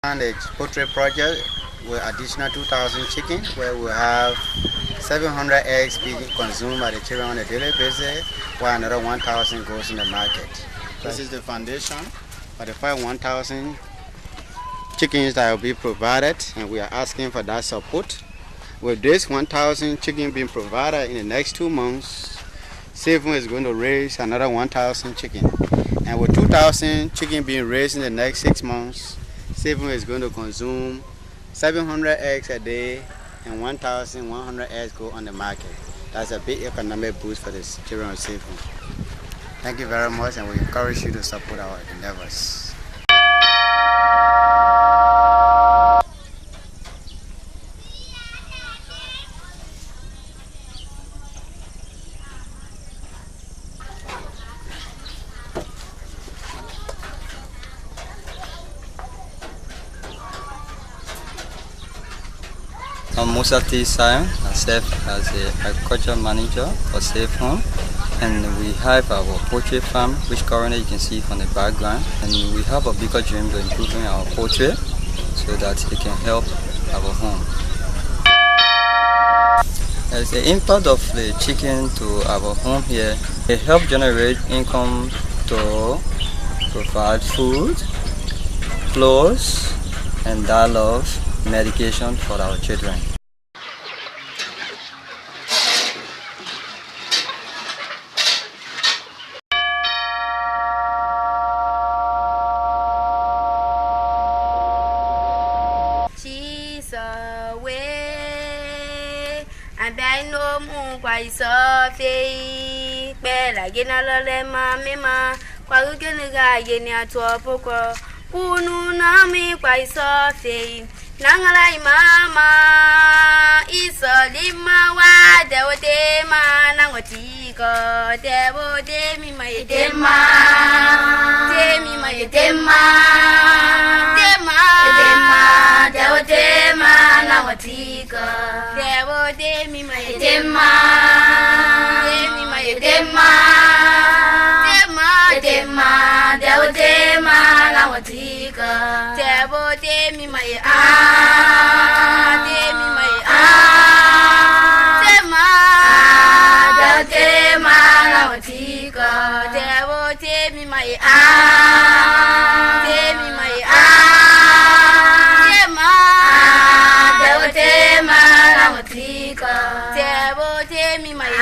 And a poultry project with additional 2,000 chicken, where we have 700 eggs being consumed by the children on a daily basis, while another 1,000 goes in the market. This is the foundation for the first 1,000 chickens that will be provided, and we are asking for that support. With this 1,000 chicken being provided in the next 2 months, Saving is going to raise another 1,000 chicken. And with 2,000 chicken being raised in the next 6 months, Saving is going to consume 700 eggs a day, and 1,100 eggs go on the market. That's a big economic boost for the children of Saving. Thank you very much, and we encourage you to support our endeavors. I'm Musa T. Sion. I serve as the agriculture manager for Safe Home, and we have our poultry farm, which currently you can see from the background, and we have a bigger dream of improving our poultry so that it can help our home. As the impact of the chicken to our home here, it helps generate income to provide food, clothes, and dialogue medication for our children. She's away, and I know more quite softly. Bella, get a little mamma, while you can get near to a poker. Punu nami quite softly. Nangalai mama iso lima wa dewo dema nangotika dewo demi mai dema demi mai dema dema dema dewo dema nangotika dewo demi mai dema demi mai dema dema dema dewo dema nangotika dewo demi mai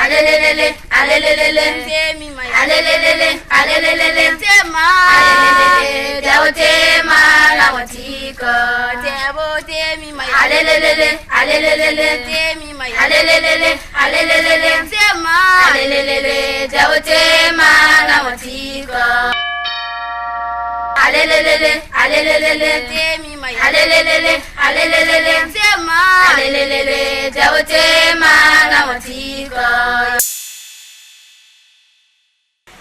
Alelelele, alelelele, alelelele, alelelele, tema, dewo tema la watika, dewo temi mai, alelelele, alelelele, temi mai, alelelele, alelelele, tema, alelelele, dewo tema la watika, alelelele, alelelele, temi mai, alelelele, alelelele, tema, alelelele, dewo tema la watika.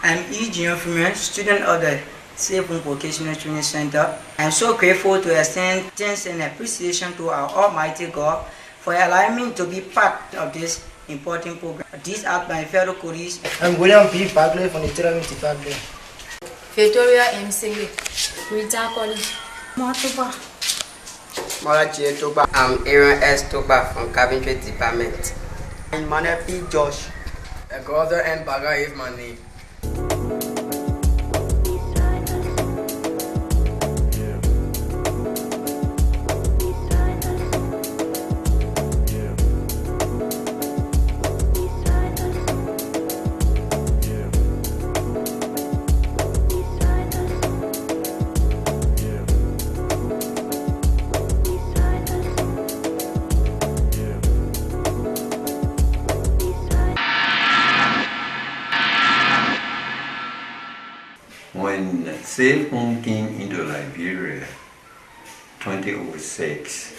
I'm E. Junior Freeman, student of the Safe Home Vocational Training Center. I'm so grateful to extend thanks and appreciation to our Almighty God for allowing me to be part of this important program. These are my fellow colleagues. I'm William P. Bagley from the Terrorist Department. Victoria M. Singley, Rita Collins, Motuba. Malachi Toba. I'm Aaron S. Toba from Carpentry Department. I'm Manuel P. Josh. Gozer and Baga is my name. When Safe Home came into Liberia, 2006,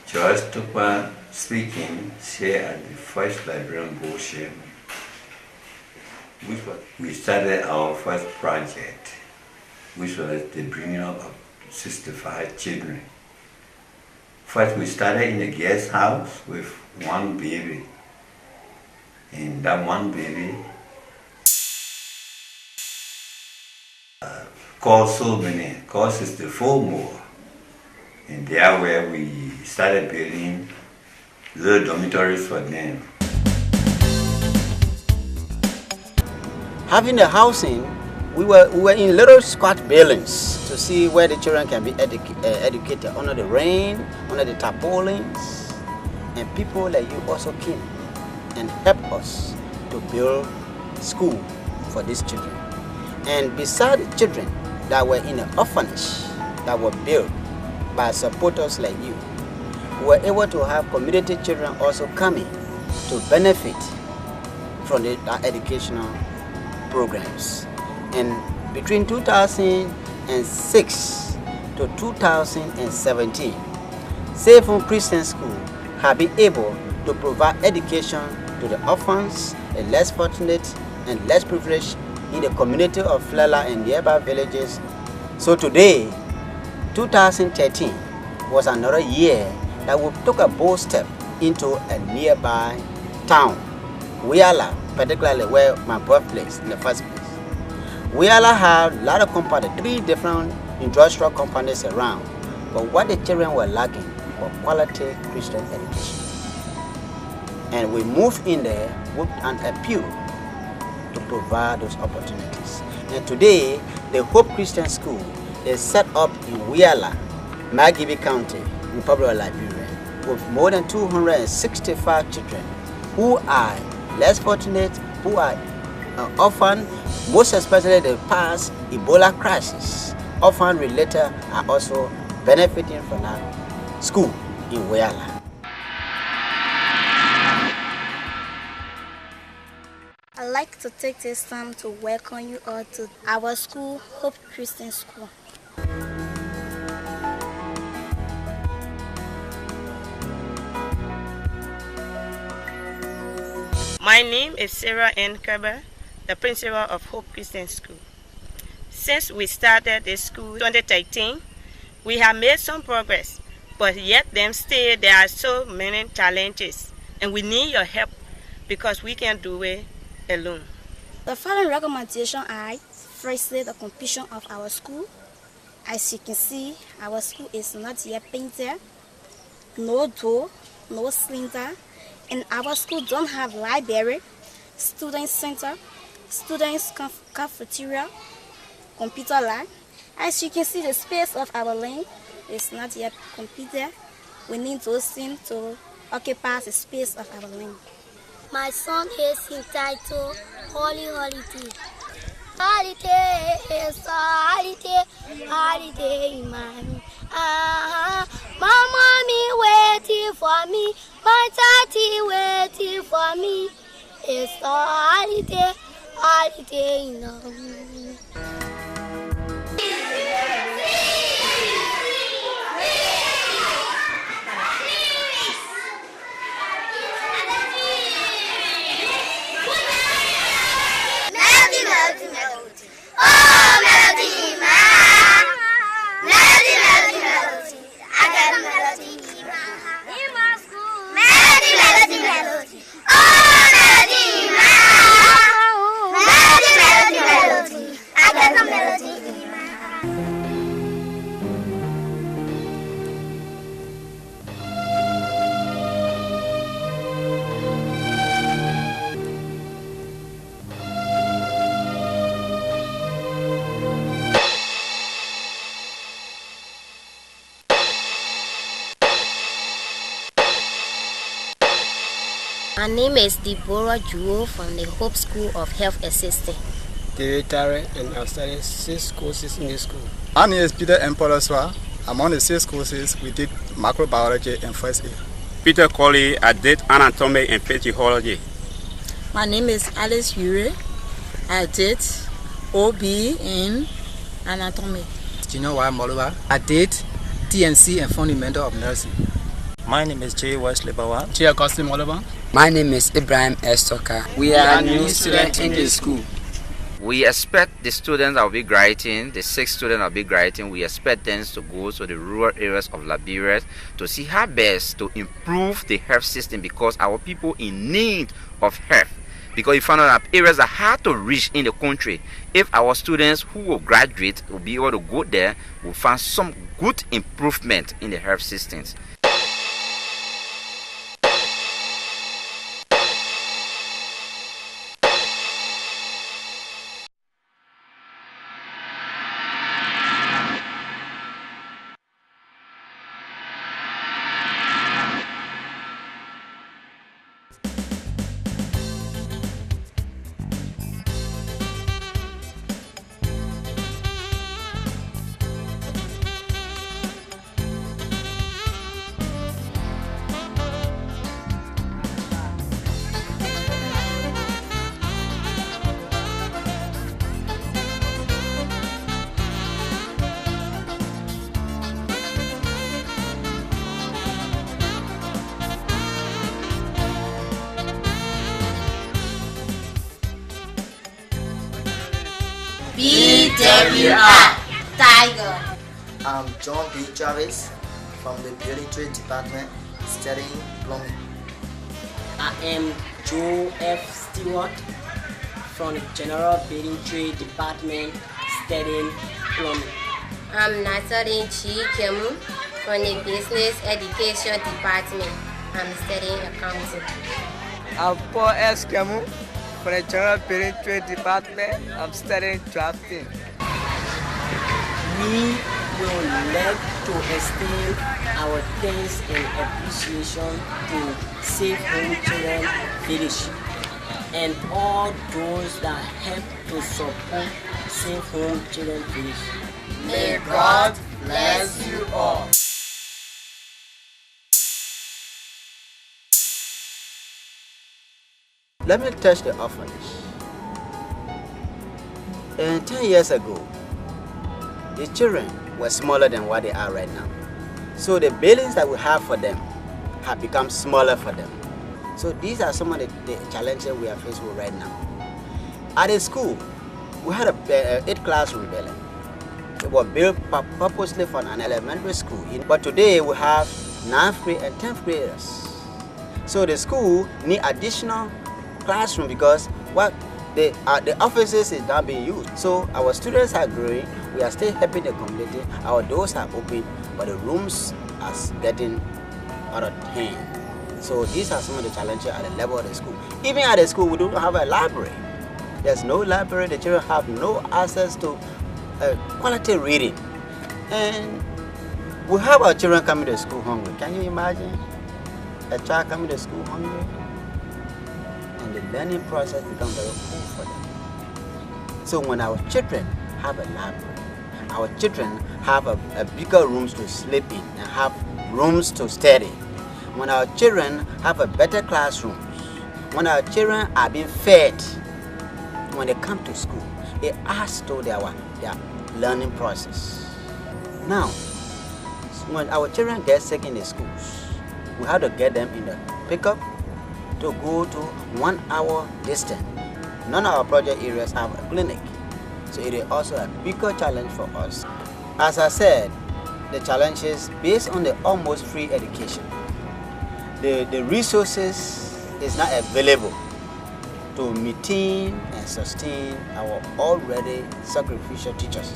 George Tupa speaking shared at the first Liberian bullshit, which was, we started our first project, which was the bringing up of 65 children. First, we started in a guest house with one baby, and that one baby called so many, called 64 more. And there where we started building little dormitories for them. Having the housing, we were in little squat buildings to see where the children can be educated under the rain, under the tarpaulins. And people like you also came and helped us to build school for these children. And beside the children that were in the orphanage that were built by supporters like you, we were able to have community children also coming to benefit from the educational programs. And between 2006 to 2017, Safe Home Christian School have been able to provide education to the orphans, the less fortunate and less privileged in the community of Flela and nearby villages. So today, 2013 was another year that we took a bold step into a nearby town, Wiala, particularly where my birthplace in the first place. Wiala had a lot of companies, 3 different industrial companies around, but what the children were lacking was quality Christian education. And we moved in there with an appeal to provide those opportunities. And today, the Hope Christian School is set up in Wiala, Magibi County, Republic of Liberia, with more than 265 children who are less fortunate, who are orphan, most especially the past Ebola crisis. Orphan related are also benefiting from that school in Wiala. I'd like to take this time to welcome you all to our school, Hope Christian School. My name is Sarah N. Kerber, the principal of Hope Christian School. Since we started this school in 2013, we have made some progress, but yet still there are so many challenges, and we need your help because we can't do it alone. The following recommendation are firstly the completion of our school. As you can see, our school is not yet painted, no door, no cylinder, and our school don't have library, student center, students cafeteria, computer lab. As you can see, the space of our land is not yet completed. We need those things to occupy the space of our land. My song is entitled Holy Holiday. Holiday is a holiday, holiday in my room. My mommy waiting for me, my daddy waiting for me. It's a holiday, holiday in my room. My name is Deborah Jewel from the Hope School of Health Assistant. Director, and I've studied 6 courses in this school. My name is Peter Empoloswa. Among the 6 courses, we did microbiology and first aid. Peter Colley, I did anatomy and physiology. My name is Alice Ure. I did OB in anatomy. Gino Y. Moluba. I did TNC and fundamental of nursing. My name is J. Wesley Bawa. J. Augustine Moluba. My name is Ibrahim Estoka. We are new students in the school. We expect the students that will be graduating, the 6 students that will be graduating, we expect them to go to the rural areas of Liberia to see how best to improve the health system because our people in need of health. because you found out that areas are hard to reach in the country. If our students who will graduate will be able to go there, we'll find some good improvement in the health systems. BWR Tiger. I'm John B. Jarvis from the Building Trade Department studying plumbing. I am Joe F. Stewart from the General Building Trade Department studying plumbing. I'm Nathalie G. Kemu from the Business Education Department. I'm studying accounting. I'm Paul S. Kemu from the General Building Trade Department. I'm studying drafting. We will like to extend our thanks and appreciation to Safe Home Children Village and all those that help to support Safe Home Children Village. May God bless you all. Let me touch the orphanage. 10 years ago, the children were smaller than what they are right now. So the buildings that we have for them have become smaller for them. So these are some of the challenges we are faced with right now. At the school, we had a 8 classroom building. It was built purposely for an elementary school. But today we have 9th grade and 10th graders. So the school need additional classroom because the offices is not being used. So our students are growing. We are still helping the community. Our doors are open, but the rooms are getting out of hand. So these are some of the challenges at the level of the school. Even at the school, we don't have a library. There's no library. The children have no access to quality reading. And we have our children coming to school hungry. Can you imagine a child coming to school hungry? And the learning process becomes very poor for them. So when our children have a library, our children have a bigger rooms to sleep in and have rooms to study. When our children have a better classrooms, when our children are being fed, when they come to school, it adds to their learning process. Now, when our children get sick in the schools, we have to get them in the pickup to go to 1 hour distance. None of our project areas have a clinic. So it is also a bigger challenge for us. As I said, the challenge is based on the almost free education. The resources is not available to maintain and sustain our already sacrificial teachers.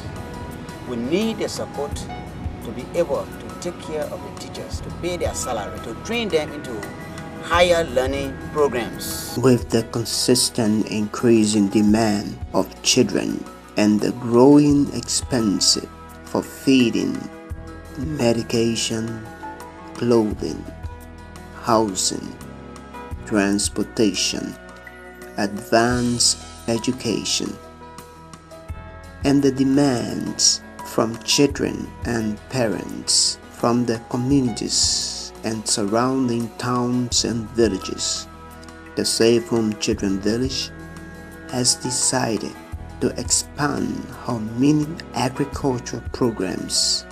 We need the support to be able to take care of the teachers, to pay their salary, to train them into higher learning programs. With the consistent increasing demand of children and the growing expense for feeding, medication, clothing, housing, transportation, advanced education, and the demands from children and parents from the communities and surrounding towns and villages, the Safe Home Children Village has decided to expand her mini agricultural programs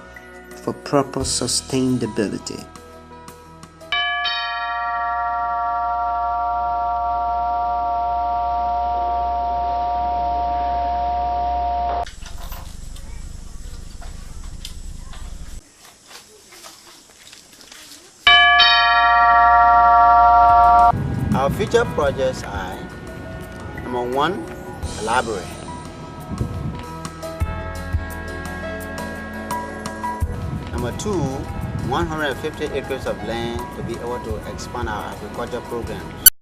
for proper sustainability. Our future projects are Number 1, a library. Number 2, 150 acres of land to be able to expand our agriculture programs.